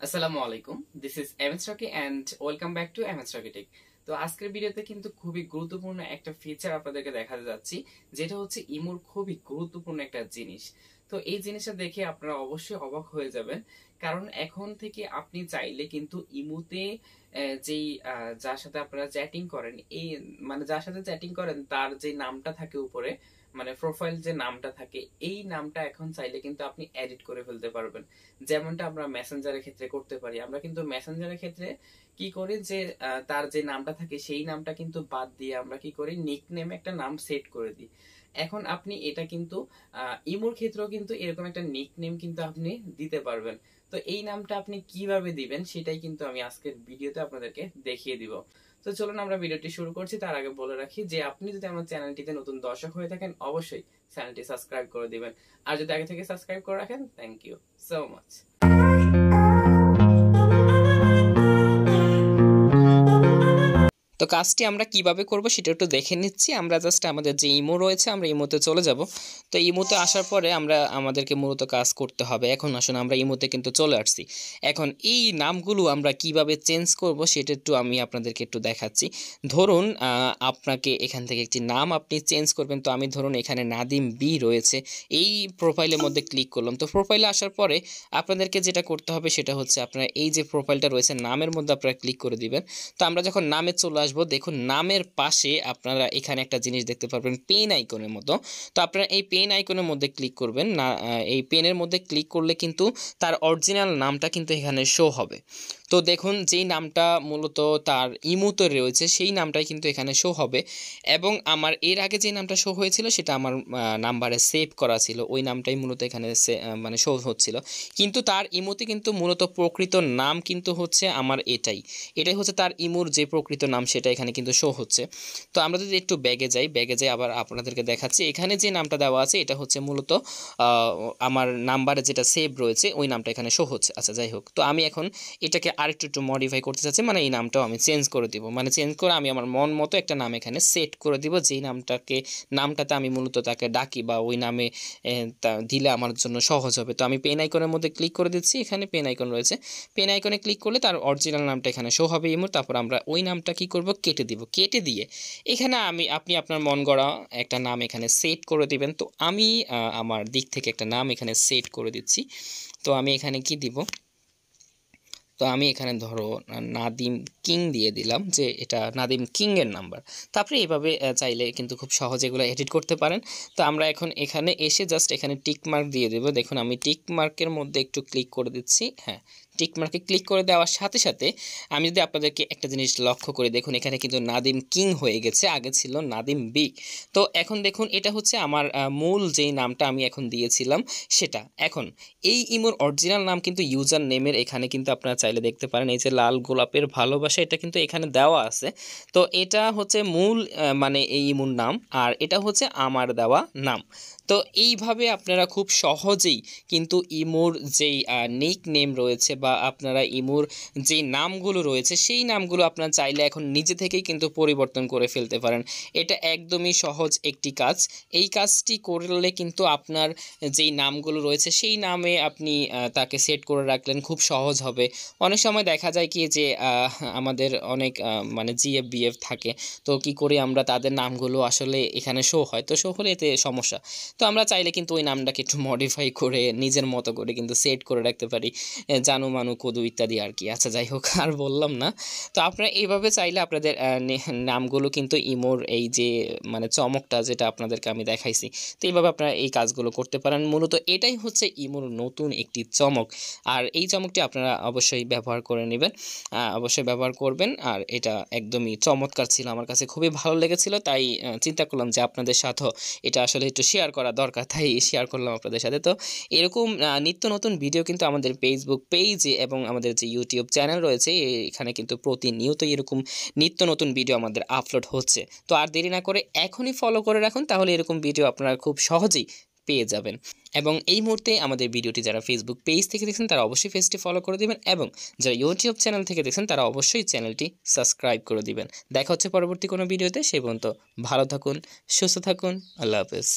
আসসালামু আলাইকুম, this is MS Rocky and welcome back to MS Rocky Tech. তো আজকের ভিডিওতে কিন্তু খুবই গুরুত্বপূর্ণ একটা ফিচার আপনাদেরকে দেখাতে যাচ্ছি, যেটা হচ্ছে ইমোর খুবই গুরুত্বপূর্ণ একটা জিনিস। তো এই জিনিসটা দেখে আপনারা অবশ্যই অবাক হয়ে যাবেন, কারণ এখন থেকে আপনি চাইলে কিন্তু ইমোতে যেই যার সাথে আপনারা চ্যাটিং করেন, এই মানে যার সাথে চ্যাটিং করেন তার যে নামটা থাকে উপরে, মানে প্রোফাইল যে নামটা থাকে, এই নামটা এখন চাইলে কিন্তু আপনি এডিট করে ফেলতে পারবেন। যেমনটা আমরা মেসেঞ্জারের ক্ষেত্রে করতে পারি। আমরা কিন্তু মেসেঞ্জারের ক্ষেত্রে কি করি যে তার যে নামটা থাকে সেই নামটা কিন্তু বাদ দিয়ে আমরা কি করি, নিক নেমে একটা নাম সেট করে দিই। এখন আপনি এটা কিন্তু ইমোর ক্ষেত্রেও কিন্তু এরকম একটা নিক নেম কিন্তু আপনি দিতে পারবেন। তো এই নামটা আপনি কিভাবে দিবেন সেটাই কিন্তু আমি আজকের ভিডিওতে আপনাদেরকে দেখিয়ে দিব। তো চলুন আমরা ভিডিওটি শুরু করছি। তার আগে বলে রাখি যে আপনি যদি আমার চ্যানেলটিতে নতুন দর্শক হয়ে থাকেন, অবশ্যই চ্যানেলটি সাবস্ক্রাইব করে দিবেন। আর যদি আগে থেকে সাবস্ক্রাইব করে রাখেন, থ্যাংক ইউ সো মাচ। তো কাজটি আমরা কিভাবে করব সেটা একটু দেখে নিচ্ছি। আমরা জাস্ট আমাদের যে ইমো রয়েছে আমরা ইমোতে চলে যাব। তো ইমোতে আসার পরে আমাদেরকে মূলত কাজ করতে হবে। এখন আসুন, আমরা ইমোতে কিন্তু চলে আসছি। এখন এই নামগুলো আমরা কিভাবে চেঞ্জ করব সেটা একটু আমি আপনাদেরকে একটু দেখাচ্ছি। ধরুন আপনাকে এখান থেকে একটি নাম আপনি চেঞ্জ করবেন। তো আমি ধরুন এখানে নাদিম বি রয়েছে, এই প্রোফাইলের মধ্যে ক্লিক করলাম। তো প্রোফাইলে আসার পরে আপনাদেরকে যেটা করতে হবে সেটা হচ্ছে আপনারা এই যে প্রোফাইলটা রয়েছে নামের মধ্যে আপনারা ক্লিক করে দিবেন। তো আমরা যখন নামে চলে আসবো, দেখুন নামের পাশে আপনারা এখানে একটা জিনিস দেখতে পারবেন পেন আইকনের মতো। তো আপনারা এই পেন আইকনের মধ্যে ক্লিক করবেন না। এই পেনের মধ্যে ক্লিক করলে কিন্তু তার অরিজিনাল নামটা কিন্তু এখানে শো হবে। তো দেখুন যেই নামটা মূলত তার ইমোতে রয়েছে সেই নামটাই কিন্তু এখানে শো হবে। এবং আমার এর আগে যে নামটা শো হয়েছিল সেটা আমার নাম্বারে সেভ করা ছিল, ওই নামটাই মূলত এখানে মানে শো হচ্ছিল। কিন্তু তার ইমোতে কিন্তু মূলত প্রকৃত নাম কিন্তু হচ্ছে আমার এটাই হচ্ছে তার ইমোর যে প্রকৃত নাম, সেটা এখানে কিন্তু শো হচ্ছে। তো আমরা যদি একটু ব্যাগে যাই আবার আপনাদেরকে দেখাচ্ছি। এখানে যে নামটা দেওয়া আছে এটা হচ্ছে মূলত আমার নাম্বারে যেটা সেভ রয়েছে ওই নামটা এখানে শো হচ্ছে। আচ্ছা, যাই হোক, তো আমি এখন এটাকে আরেকটু মডিফাই করতে চাচ্ছি, মানে এই নামটাও আমি চেঞ্জ করে দিব। মানে চেঞ্জ করে আমি আমার মন মতো একটা নাম এখানে সেট করে দিব, যেই নামটাতে আমি মূলত তাকে ডাকি বা ওই নামে দিলে আমার জন্য সহজ হবে। তো আমি পেন আইকনের মধ্যে ক্লিক করে দিচ্ছি। এখানে পেন আইকন রয়েছে, পেন আইকনে ক্লিক করলে তার অরিজিনাল নামটা এখানে শো হবে ইমোর। তারপর আমরা ওই নামটা কি করব, কেটে দিব। কেটে দিয়ে এখানে আপনি আপনার মন গড়া একটা নাম এখানে সেট করে দিবেন। তো আমি আমার দিক থেকে একটা নাম এখানে সেট করে দিচ্ছি। তো আমি এখানে কি দিব, তো আমি এখানে ধরো নাদিম কিং দিয়ে দিলাম, যে এটা নাদিম কিং এর নাম্বার। তারপরে এইভাবে চাইলে কিন্তু খুব সহজে এগুলো এডিট করতে পারেন। তো আমরা এখন এখানে এসে জাস্ট এখানে টিক মার্ক দিয়ে দেব। দেখুন আমি টিক মার্কের মধ্যে একটু ক্লিক করে দিচ্ছি। হ্যাঁ, টিক মার্কে ক্লিক করে দেওয়ার সাথে সাথে আমি যদি আপনাদেরকে একটা জিনিস লক্ষ্য করে, দেখুন এখানে কিন্তু নাদিম কিং হয়ে গেছে, আগে ছিল নাদিম বি। তো এখন দেখুন এটা হচ্ছে আমার মূল যেই নামটা আমি এখন দিয়েছিলাম সেটা। এখন এই ইমোর অরিজিনাল নাম কিন্তু ইউজার নেমের এখানে কিন্তু আপনারা চাইলে দেখতে পারেন, এই যে লাল গোলাপের ভালোবাসা, এটা কিন্তু এখানে দেওয়া আছে। তো এটা হচ্ছে মূল মানে এই ইমোর নাম, আর এটা হচ্ছে আমার দেওয়া নাম। তো এইভাবে আপনারা খুব সহজেই কিন্তু ইমোর যেই নিক নেম রয়েছে বা আপনারা ইমোর যেই নামগুলো রয়েছে সেই নামগুলো আপনারা চাইলে এখন নিজে থেকেই কিন্তু পরিবর্তন করে ফেলতে পারেন। এটা একদমই সহজ একটি কাজ। এই কাজটি করলে কিন্তু আপনার যেই নামগুলো রয়েছে সেই নামে আপনি তাকে সেট করে রাখলেন, খুব সহজ হবে। অনেক সময় দেখা যায় কি যে আমাদের অনেক মানে জিএফ বিএফ থাকে, তো কি করি আমরা, তাদের নামগুলো আসলে এখানে শো হয়, তো শো হলে এতে সমস্যা। তো আমরা চাইলে কিন্তু ওই নামটাকে একটু মডিফাই করে নিজের মতো করে কিন্তু সেট করে রাখতে পারি, জানু মানু কদু ইত্যাদি আর কি। আচ্ছা, যাই হোক, আর বললাম না। তো আপনারা এইভাবে চাইলে আপনাদের নামগুলো কিন্তু ইমোর এই যে মানে চমকটা যেটা আপনাদেরকে আমি দেখাইছি, তো এইভাবে আপনারা এই কাজগুলো করতে পারেন। মূলত এটাই হচ্ছে ইমোর নতুন একটি চমক, আর এই চমকটি আপনারা অবশ্যই ব্যবহার করে নেবেন, অবশ্যই ব্যবহার করবেন। আর এটা একদমই চমৎকার ছিল, আমার কাছে খুবই ভালো লেগেছিল, তাই চিন্তা করলাম যে আপনাদের সাথেও এটা আসলে একটু শেয়ার করা দরকার, তাই শেয়ার করলাম আপনাদের সাথে। তো এরকম নিত্য নতুন ভিডিও কিন্তু আমাদের ফেসবুক পেজে এবং আমাদের যে ইউটিউব চ্যানেল রয়েছে এখানে কিন্তু প্রতিনিয়ত এরকম নিত্য নতুন ভিডিও আমাদের আপলোড হচ্ছে। তো আর দেরি না করে এখনই ফলো করে রাখুন, তাহলে এরকম ভিডিও আপনারা খুব সহজেই পেয়ে যাবেন। এবং এই মুহূর্তে আমাদের ভিডিওটি যারা ফেসবুক পেজ থেকে দেখছেন তারা অবশ্যই পেজটি ফলো করে দিবেন, এবং যারা ইউটিউব চ্যানেল থেকে দেখছেন তারা অবশ্যই চ্যানেলটি সাবস্ক্রাইব করে দিবেন। দেখা হচ্ছে পরবর্তী কোনো ভিডিওতে। সেই পর্যন্ত ভালো থাকুন, সুস্থ থাকুন, আল্লাহ হাফেজ।